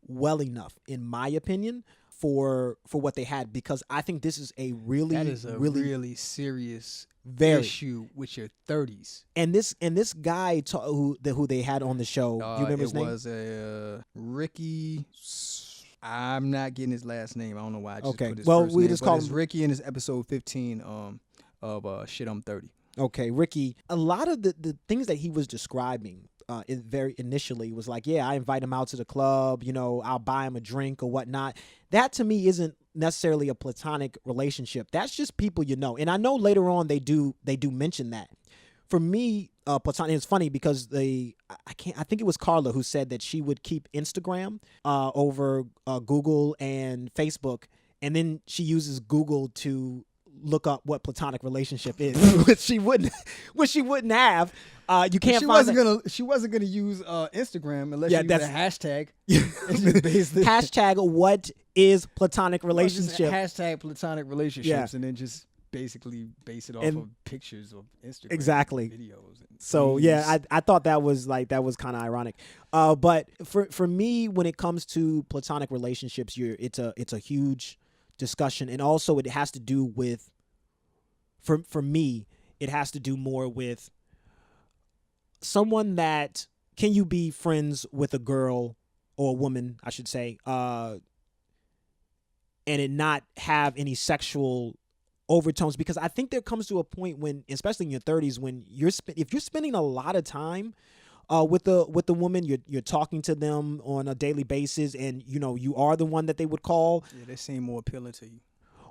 well enough, in my opinion, for what they had, because I think this is a really serious very issue with your 30s. And this guy who they had on the show, do you remember his name? It was Ricky. I'm not getting his last name. I don't know why I just put his first name. Just call him Ricky in his episode 15 of Shit I'm 30. Okay, Ricky. A lot of the things that he was describing very initially was like, yeah, I invite him out to the club, I'll buy him a drink or whatnot. That to me isn't necessarily a platonic relationship. That's just people And I know later on they do mention that. For me, platonic, it's funny because I think it was Carla who said that she would keep Instagram over Google and Facebook, and then she uses Google to look up what platonic relationship is, which she wouldn't have. You can't. She wasn't gonna use Instagram unless you use a hashtag. Hashtag what is platonic relationship? Hashtag platonic relationships, and then just basically base it off of pictures of Instagram, exactly, videos. So yeah, I thought that was kind of ironic. But for me, when it comes to platonic relationships, it's a huge discussion, and also it has to do with, for me, it has to do more with someone that, can you be friends with a girl or a woman, I should say, and it not have any sexual overtones? Because I think there comes to a point when, especially in your 30s, when if you're spending a lot of time with the woman, you're talking to them on a daily basis, and you are the one that they would call. Yeah, they seem more appealing to you.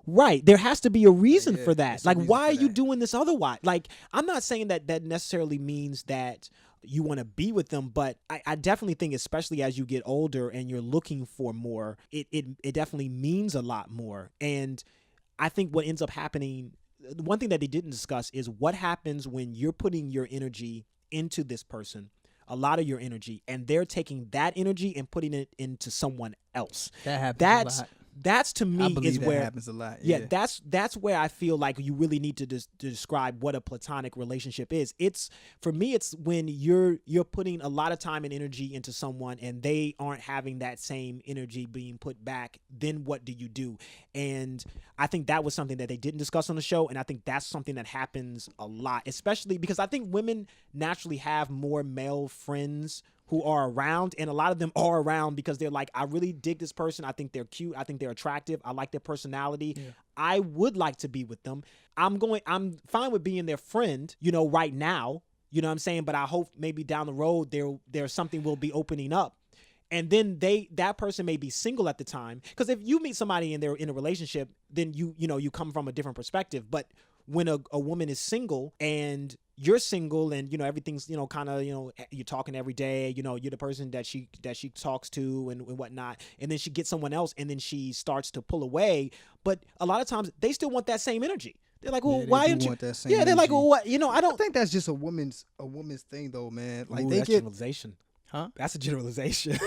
Right. There has to be a reason for that. Like, why are you doing this otherwise? Like, I'm not saying that necessarily means that you want to be with them, but I definitely think, especially as you get older and you're looking for more, it definitely means a lot more. And I think what ends up happening, one thing that they didn't discuss is what happens when you're putting your energy into this person, a lot of your energy, and they're taking that energy and putting it into someone else. That happens a lot. That's to me is where that happens a lot. Yeah, that's where I feel like you really need to describe what a platonic relationship is. For me, it's when you're putting a lot of time and energy into someone and they aren't having that same energy being put back. Then what do you do? And I think that was something that they didn't discuss on the show, and I think that's something that happens a lot, especially because I think women naturally have more male friends who are around, and a lot of them are around because they're like, I really dig this person. I think they're cute. I think they're attractive. I like their personality. Yeah. I would like to be with them. I'm fine with being their friend, right now, what I'm saying? But I hope maybe down the road there's something will be opening up. And then that person may be single at the time. Because if you meet somebody and they're in a relationship, then you come from a different perspective. But when a woman is single and you're single and everything's kind of you're talking every day, you're the person that she talks to and whatnot, and then she gets someone else and then she starts to pull away, but a lot of times they still want that same energy. They're like, well, why don't you want that same energy? They're like, well, what? I think that's just a woman's thing though, man. Like, that's generalization. Huh? That's a generalization.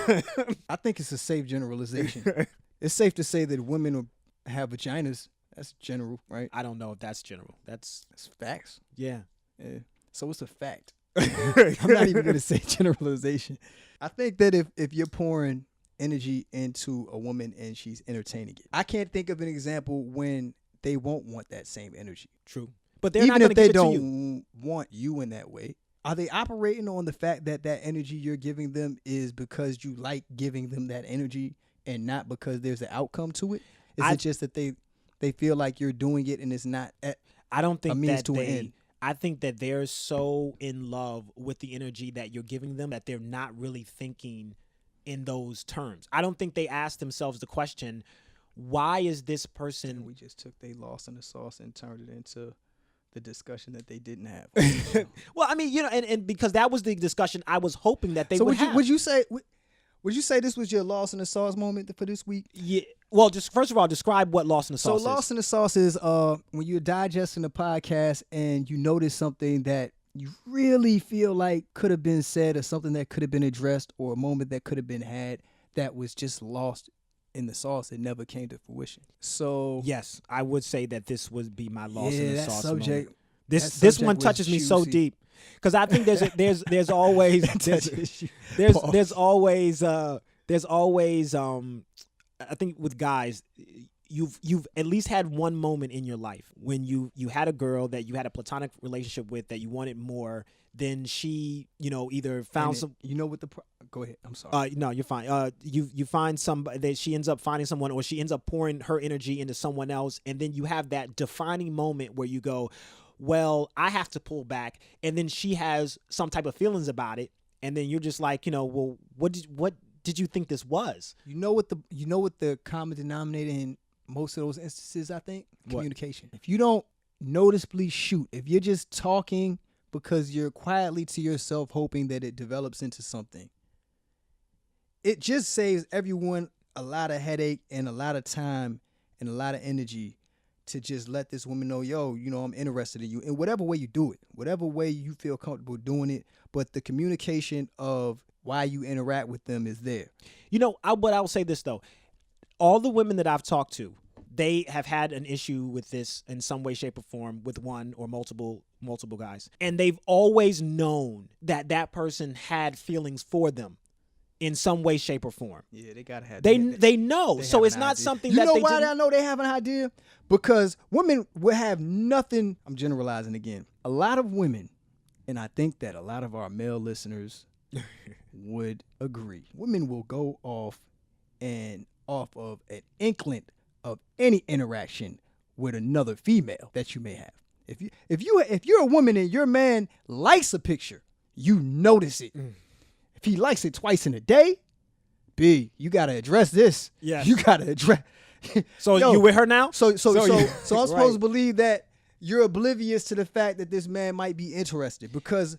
I think it's a safe generalization. It's safe to say that women have vaginas. That's general, right? I don't know if that's general. That's facts. Yeah. Yeah. So it's a fact. I'm not even going to say generalization. I think that if you're pouring energy into a woman and she's entertaining it, I can't think of an example when they won't want that same energy. True. But they're even not if they give it to you. don't want you in that way. Are they operating on the fact that energy you're giving them is because you like giving them that energy and not because there's an outcome to it? Is it just that they feel like you're doing it and it's not I don't think a means that to an end? I think that they're so in love with the energy that you're giving them that they're not really thinking in those terms. I don't think they ask themselves the question, why is this person... We just took they lost in the sauce and turned it into the discussion that they didn't have. Well, I mean, and because that was the discussion I was hoping that they would have. Would you say this was your lost in the sauce moment for this week? Yeah. Well, just first of all, describe what lost in the sauce is. So lost in the sauce is when you're digesting the podcast and you notice something that you really feel like could have been said or something that could have been addressed or a moment that could have been had that was just lost in the sauce. It never came to fruition. So yes, I would say that this would be my lost in the sauce subject, moment. This one touches me so deep because I think there's always I think with guys, you've at least had one moment in your life when you had a girl that you had a platonic relationship with that you wanted more. Then she, either found some. Go ahead. I'm sorry. No, you're fine. You find somebody that she ends up finding someone, or she ends up pouring her energy into someone else, and then you have that defining moment where you go, well, I have to pull back, and then she has some type of feelings about it, and then you're just like, well, what did you think this was? You know what the common denominator in most of those instances, I think? Communication. If you don't noticeably shoot, if you're just talking because you're quietly to yourself hoping that it develops into something, it just saves everyone a lot of headache and a lot of time and a lot of energy to just let this woman know, I'm interested in you in whatever way you do it, whatever way you feel comfortable doing it. But the communication of why you interact with them is there. But I will say this, though. All the women that I've talked to, they have had an issue with this in some way, shape, or form with one or multiple guys. And they've always known that person had feelings for them in some way, shape, or form. Yeah, they gotta have. They know. So it's not something that they. You know why I know they have an idea? Because women will have nothing. I'm generalizing again. A lot of women, and I think that a lot of our male listeners would agree. Women will go off of an inkling of any interaction with another female that you may have. If you're a woman and your man likes a picture, you notice it. If he likes it twice in a day, B, you gotta address this. Yes. You gotta address. So you with her now? So I'm supposed to believe that you're oblivious to the fact that this man might be interested because,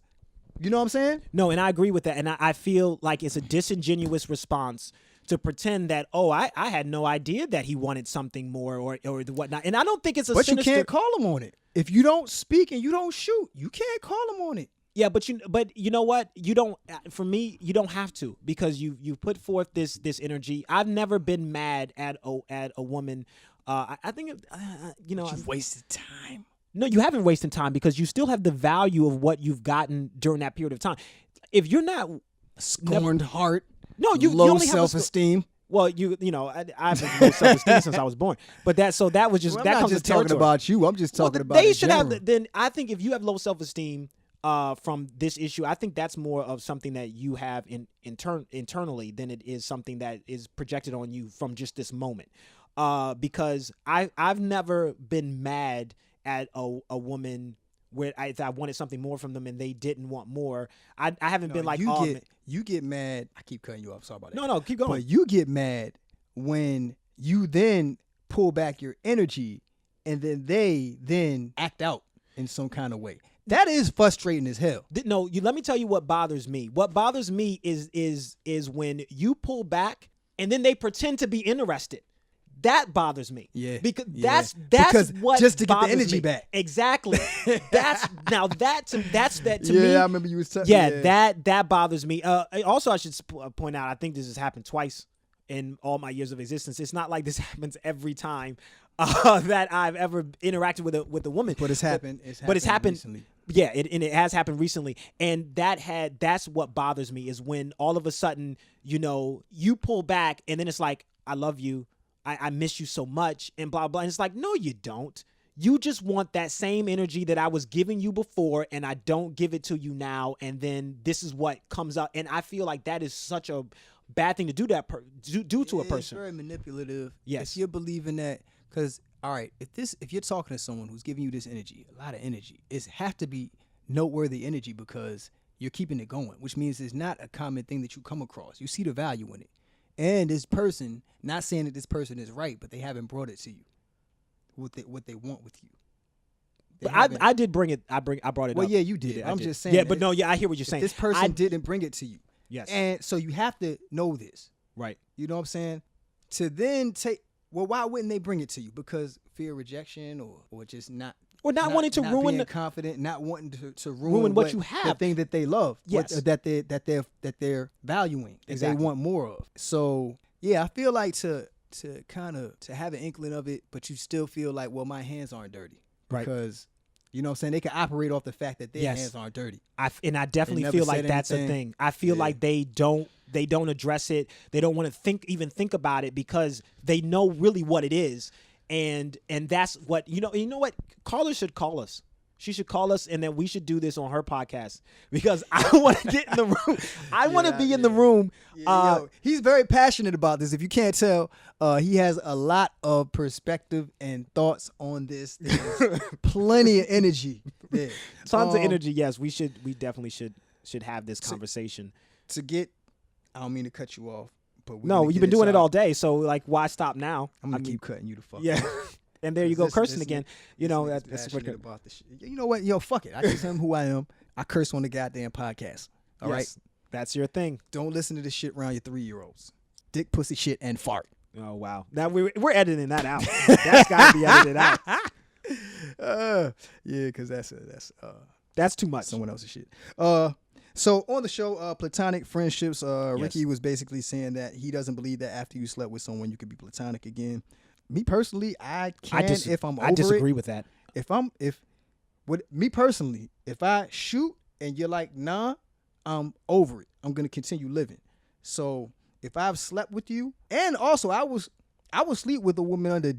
you know what I'm saying? No, and I agree with that. And I feel like it's a disingenuous response to pretend that, I had no idea that he wanted something more or whatnot. And I don't think it's a But sinister. You can't call him on it. If you don't speak and you don't shoot, you can't call him on it. Yeah, but you know what? You don't. For me, you don't have to because you put forth this energy. I've never been mad at a woman. I think You've wasted time. No, you haven't wasted time because you still have the value of what you've gotten during that period of time. If you're not scorned heart, you low only self-esteem. Well, I've had low self-esteem since I was born. But that was just that I'm comes not just with talking about you. I'm just talking about. They should have. Then I think if you have low self-esteem from this issue, I think that's more of something that you have internally than it is something that is projected on you from just this moment. Because I've never been mad at a woman where I wanted something more from them and they didn't want more. I haven't been like, you get mad. I keep cutting you off. Sorry about that. No, keep going. But you get mad when you then pull back your energy and then they then act out in some kind of way. That is frustrating as hell. No, let me tell you what bothers me. What bothers me is when you pull back and then they pretend to be interested. That bothers me. Yeah. Because because what just to get the energy me. back. Exactly. That's to me. Yeah, I remember you was telling me. That bothers me. Also, I should point out, I think this has happened twice in all my years of existence. It's not like this happens every time that I've ever interacted with a woman. But it's happened. It's happened recently. Yeah, it has happened recently, and that's what bothers me is when all of a sudden you pull back and then it's like, I love you. I miss you so much and blah, blah. And it's like, no, you don't. You just want that same energy that I was giving you before and I don't give it to you now. And then this is what comes up. And I feel like that is such a bad thing to do to a person. It's very manipulative. Yes. If you're believing that, because, all right, if you're talking to someone who's giving you this energy, a lot of energy, it have to be noteworthy energy because you're keeping it going, which means it's not a common thing that you come across. You see the value in it. And this person, not saying that this person is right, but they haven't brought it to you, what they want with you. But I did bring it. I brought it up. Well, yeah, you did. I'm just saying. Yeah, but no, yeah, I hear what you're saying. This person didn't bring it to you. Yes. And so you have to know this. Right. You know what I'm saying? To then why wouldn't they bring it to you? Because fear of rejection or just not. Or not wanting to ruin being confident, not wanting to ruin what you have, the thing that they love, yes, that they're valuing, that exactly, they want more of. So yeah, I feel like to have an inkling of it, but you still feel like, well, my hands aren't dirty, right? Because you know what I'm saying, they can operate off the fact that their hands aren't dirty. I definitely feel like that's a thing. I feel like they they don't address it. They don't want to even think about it because they know really what it is. And that's what, you know what? Carla should call us. She should call us, and then we should do this on her podcast because I want to get in the room. I want to be in the room. Yo, he's very passionate about this. If you can't tell, he has a lot of perspective and thoughts on this. There's plenty of energy there. Tons of energy. Yes, we definitely should have this conversation. I don't mean to cut you off, but no, you've been doing it all day. So like, why stop now? I'm gonna keep cutting you the fuck. Yeah. And there you go, cursing again. You know, that's passionate about this shit. You know what? Yo, fuck it. I just am who I am. I curse on the goddamn podcast. All right? That's your thing. Don't listen to this shit around your 3-year-olds. Dick, pussy, shit, and fart. Oh, wow. Now we're editing that out. That's got to be edited out. Yeah, because that's too much. Someone else's shit. So on the show, Platonic Friendships, Rachie was basically saying that he doesn't believe that after you slept with someone, you could be platonic again. Me personally, I disagree with that. Me personally, if I shoot and you're like, nah, I'm over it. I'm gonna continue living. So if I've slept with you, and also I will sleep with a woman under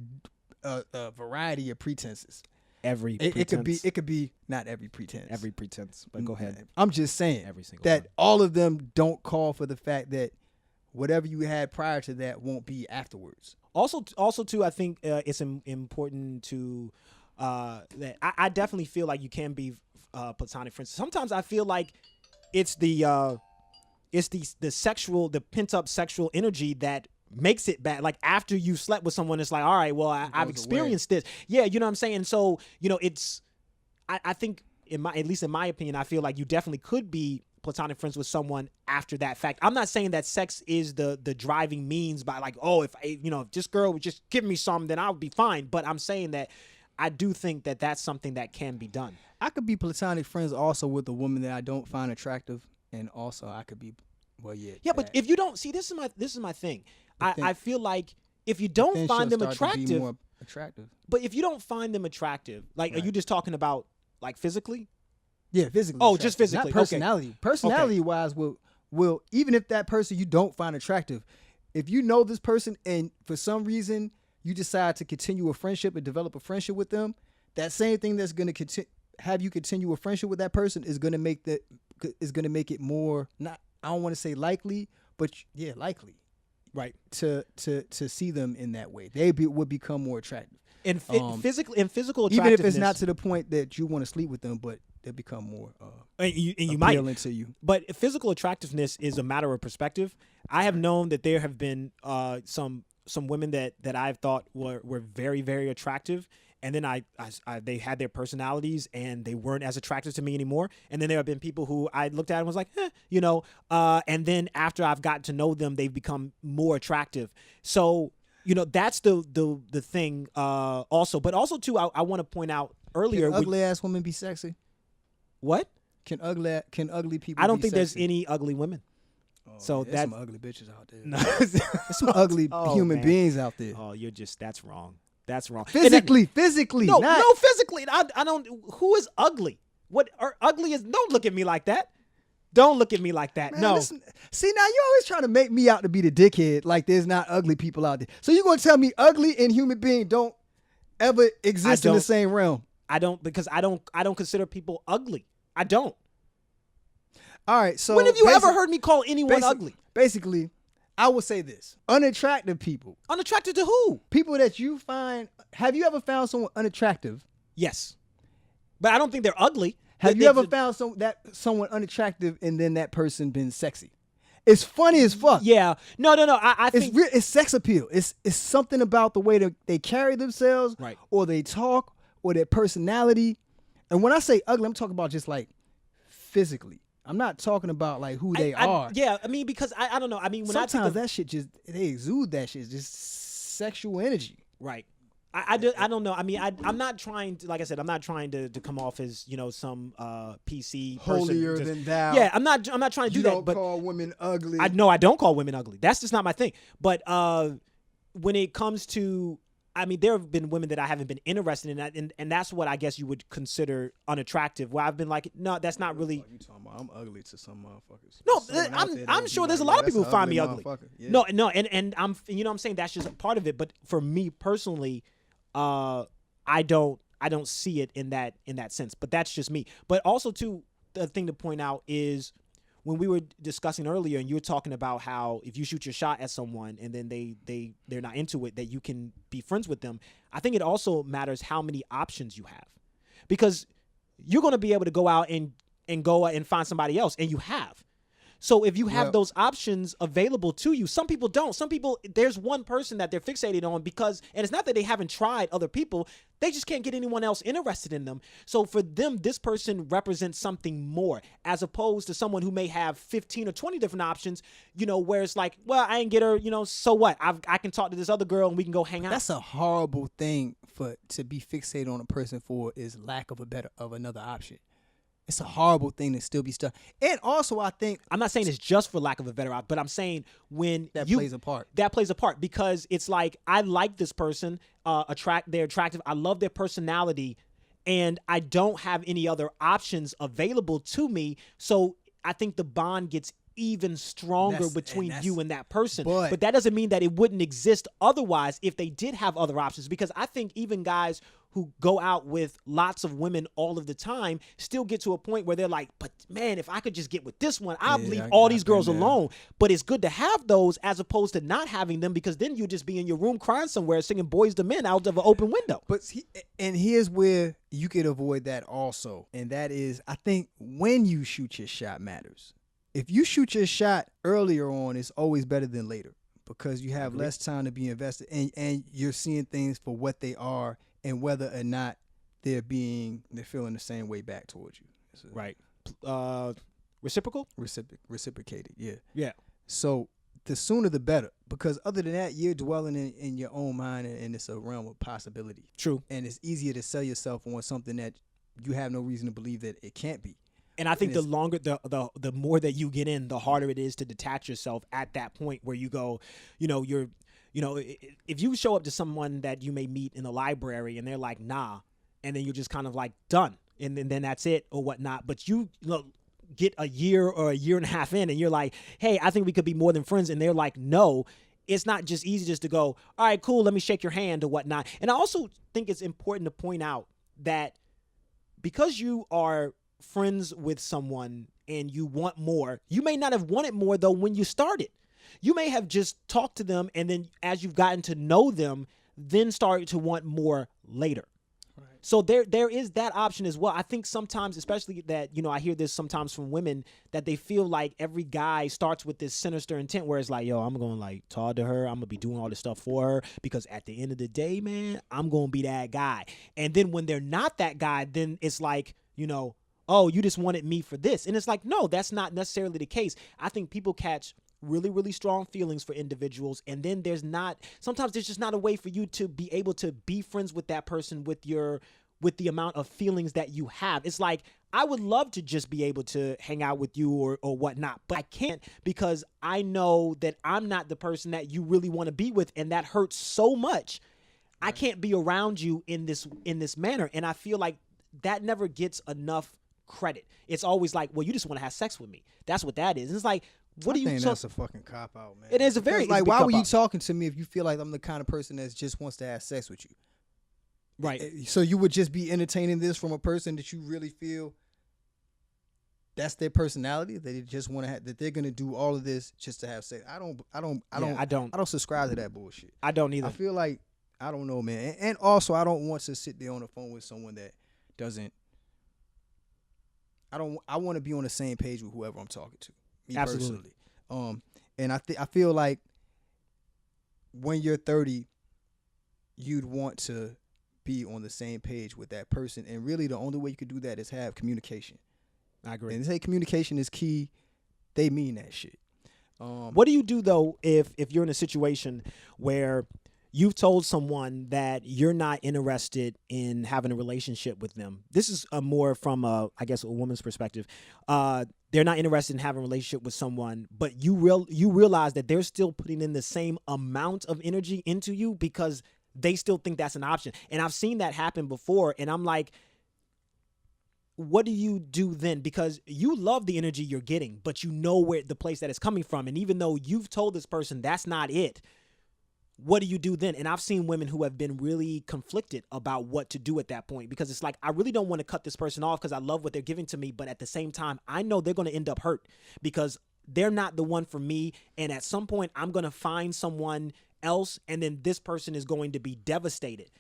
a variety of pretenses. It could be not every pretense. Every pretense, but go ahead. I'm just saying every single that one. All of them don't call for the fact that whatever you had prior to that won't be afterwards. Also, too, I think it's important to that I definitely feel like you can be platonic friends. Sometimes I feel like it's the pent up sexual energy that makes it bad. Like after you slept with someone, it's like, all right, well, I've experienced this. Yeah, you know what I'm saying. So it's I think at least in my opinion, I feel like you definitely could be platonic friends with someone after that fact. I'm not saying that sex is the driving means by like, oh, if this girl would just give me some, then I would be fine. But I'm saying that I do think that that's something that can be done. I could be platonic friends also with a woman that I don't find attractive, and also I could be, but if you don't see, this is my thing. I feel like if you don't find them attractive, but if you don't find them attractive, like, are you just talking about like physically? Yeah, physically. Oh, just physically. Not personality. Okay. Personality-wise, will even if that person you don't find attractive, if you know this person and for some reason you decide to continue a friendship and develop a friendship with them, that same thing that's going to have you continue a friendship with that person is going to make it more, not, I don't want to say likely, but yeah, likely, right? To see them in that way, they would become more attractive. And physical attractiveness, even if it's not to the point that you want to sleep with them, but they become more you might to you. But physical attractiveness is a matter of perspective. I have known that there have been some women that I've thought were very, very attractive, and then they had their personalities and they weren't as attractive to me anymore. And then there have been people who I looked at and was like, and then after I've gotten to know them, they've become more attractive. So that's the thing. Also, but also too, I want to point out earlier. Can ugly ass women be sexy? What? Can ugly people? I don't be think sexy? there's any ugly women. So there's some ugly bitches out there. No. There's some ugly human beings out there. Oh, that's wrong. That's wrong. Physically. No, physically. I don't. Who is ugly? What are ugly is? Don't look at me like that. Don't look at me like that. Man, no. Listen, see, now you're always trying to make me out to be the dickhead. Like there's not ugly people out there. So you're gonna tell me ugly and human being don't ever exist in the same realm? I don't, because I don't consider people ugly. I don't. All right. So when have you ever heard me call anyone ugly? Basically, I will say this: unattractive people. Unattractive to who? People that you find. Have you ever found someone unattractive? Yes, but I don't think they're ugly. Have you ever found someone unattractive and then that person been sexy? It's funny as fuck. Yeah. No. I think it's sex appeal. It's something about the way that they carry themselves, right, or they talk, or their personality. And when I say ugly, I'm talking about just like physically. I'm not talking about like who they are. Yeah, I mean, because I don't know. I mean, when sometimes that shit just, they exude that shit, just sexual energy. Right. I don't know. I mean, I'm not trying to, like I said, I'm not trying to come off as, some PC person. Holier than thou. Yeah, I'm not trying to do that. You don't call women ugly. I don't call women ugly. That's just not my thing. But when it comes to, I mean, there have been women that I haven't been interested in, and that's what I guess you would consider unattractive. Where I've been like, no, that's not really. You talking about? I'm ugly to some motherfuckers. No, I'm sure there's a lot of people who find me ugly. Yeah. No, and I'm, I'm saying that's just a part of it. But for me personally, I don't see it in that sense. But that's just me. But also too, the thing to point out is, when we were discussing earlier, and you were talking about how if you shoot your shot at someone and then they're not into it, that you can be friends with them. I think it also matters how many options you have, because you're going to be able to go out and go and find somebody else, and you have. So if you have those options available to you, some people don't. Some people, there's one person that they're fixated on because, and it's not that they haven't tried other people, they just can't get anyone else interested in them. So for them, this person represents something more, as opposed to someone who may have 15 or 20 different options, where it's like, well, I ain't get her, so what? I can talk to this other girl and we can go hang out. That's a horrible thing to be fixated on a person for, is lack of another option. It's a horrible thing to still be stuck. And also, I think, I'm not saying it's just for lack of a better option, but I'm saying when that plays a part. That plays a part, because it's like, I like this person, they're attractive, I love their personality, and I don't have any other options available to me. So I think the bond gets even stronger between you and that person. But that doesn't mean that it wouldn't exist otherwise if they did have other options, because I think even guys who go out with lots of women all of the time still get to a point where they're like, but man, if I could just get with this one, I'll leave all these girls alone. But it's good to have those as opposed to not having them, because then you just be in your room crying somewhere singing Boys to Men out of an open window. And here's where you could avoid that also. And that is, I think when you shoot your shot matters. If you shoot your shot earlier on, it's always better than later, because you have less time to be invested, and you're seeing things for what they are and whether or not they're feeling the same way back towards you. Right. Reciprocal? Reciprocated, yeah. Yeah. So the sooner the better, because other than that, you're dwelling in your own mind, and it's a realm of possibility. True. And it's easier to sell yourself on something that you have no reason to believe that it can't be. And I think the longer, the more that you get in, the harder it is to detach yourself at that point where you go, if you show up to someone that you may meet in the library and they're like, nah, and then you're just kind of like done, and then that's it or whatnot. But you get a year or a year and a half in and you're like, hey, I think we could be more than friends. And they're like, no. It's not just easy just to go, all right, cool, let me shake your hand or whatnot. And I also think it's important to point out that because you are friends with someone and you want more, you may not have wanted more though when you started. You may have just talked to them, and then as you've gotten to know them, then started to want more later. Right. So there is that option as well. I think sometimes, especially that, I hear this sometimes from women, that they feel like every guy starts with this sinister intent where it's like, yo, I'm going to like talk to her, I'm going to be doing all this stuff for her, because at the end of the day, man, I'm going to be that guy. And then when they're not that guy, then it's like, oh, you just wanted me for this. And it's like, no, that's not necessarily the case. I think people catch really, really strong feelings for individuals, and then sometimes there's just not a way for you to be able to be friends with that person with the amount of feelings that you have. It's like, I would love to just be able to hang out with you or whatnot, but I can't, because I know that I'm not the person that you really want to be with, and that hurts so much. Right. I can't be around you in this manner, and I feel like that never gets enough credit. It's always like, well, you just want to have sex with me. That's what that is. It's like, what do you? I think that's a fucking cop out, man. It is a very like, why were you talking to me if you feel like I'm the kind of person that just wants to have sex with you? Right. So you would just be entertaining this from a person that you really feel that's their personality, that they just want to have, that they're gonna do all of this just to have sex. I don't subscribe to that bullshit. I don't either. I feel like, I don't know, man. And also, I don't want to sit there on the phone with someone that doesn't. I want to be on the same page with whoever I'm talking to. Me Absolutely. Personally. And I feel like when you're 30, you'd want to be on the same page with that person. And really the only way you could do that is have communication. I agree. And they say communication is key. They mean that shit. What do you do though if you're in a situation where you've told someone that you're not interested in having a relationship with them? This is more from a woman's perspective. They're not interested in having a relationship with someone, but you realize that they're still putting in the same amount of energy into you because they still think that's an option. And I've seen that happen before. And I'm like, what do you do then? Because you love the energy you're getting, but you know where the place that it's coming from. And even though you've told this person that's not it, what do you do then? And I've seen women who have been really conflicted about what to do at that point, because it's like, I really don't want to cut this person off because I love what they're giving to me. But at the same time, I know they're going to end up hurt because they're not the one for me. And at some point, I'm going to find someone else, and then this person is going to be devastated.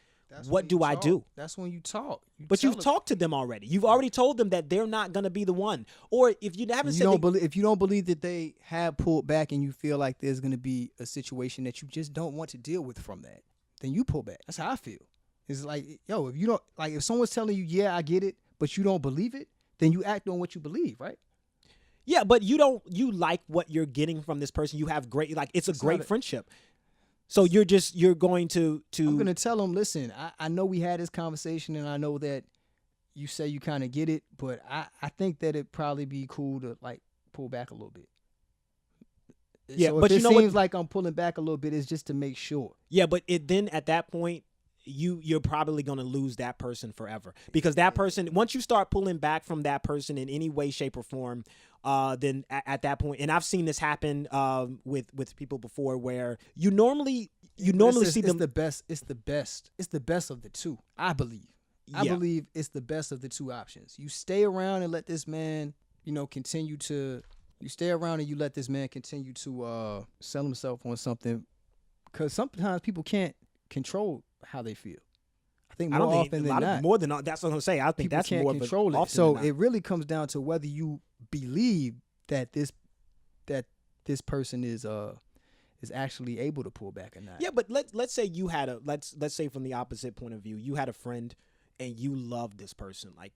What do I do? That's when you talk. But you've talked to them already. You've already told them that they're not going to be the one. Or if you haven't said, if you don't believe that they have pulled back, and you feel like there's going to be a situation that you just don't want to deal with from that, then you pull back. That's how I feel. It's like, yo, if you don't, like, if someone's telling you, yeah, I get it, but you don't believe it, then you act on what you believe, right? Yeah, but you like what you're getting from this person. You have great, like, it's a great friendship. So you're going to I'm going to tell them, listen, I know we had this conversation, and I know that you say you kind of get it, but I think that it'd probably be cool to, like, pull back a little bit. Yeah, so but if it seems like I'm pulling back a little bit, it's just to make sure. Yeah, but then at that point, you're probably going to lose that person forever, because that person, once you start pulling back from that person in any way, shape, or form, then at that point, and I've seen this happen with people before, where you normally see them. It's the best of the two, I believe. I believe it's the best of the two options. You stay around and let this man, continue to. You stay around and you let this man continue to sell himself on something, because sometimes people can't control how they feel. I think more often than not. More than that's what I'm saying. I think that's more control it. So it really comes down to whether you believe that this person is actually able to pull back or not. Yeah, but let's say you had let's say from the opposite point of view, you had a friend and you love this person. Like,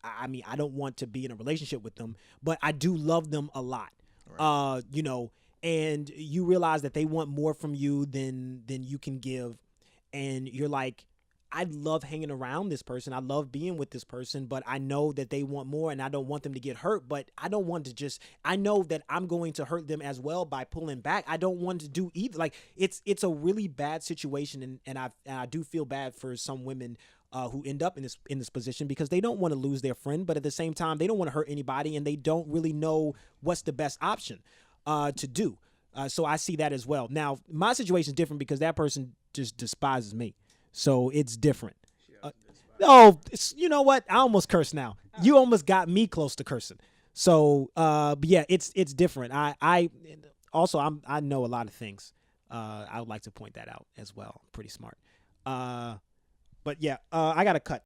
I mean, I don't want to be in a relationship with them, but I do love them a lot. Right. And you realize that they want more from you than you can give. And you're like, I love hanging around this person. I love being with this person, but I know that they want more, and I don't want them to get hurt. But I don't want to I know that I'm going to hurt them as well by pulling back. I don't want to do either. Like, it's a really bad situation. And I do feel bad for some women who end up in this position, because they don't want to lose their friend, but at the same time, they don't want to hurt anybody, and they don't really know what's the best option to do. So I see that as well. Now, my situation is different because that person just despises me. So it's different. You know what? I almost cursed now. You almost got me close to cursing. So, but yeah, it's different. I know a lot of things. I would like to point that out as well. I'm pretty smart. But yeah, I got to cut.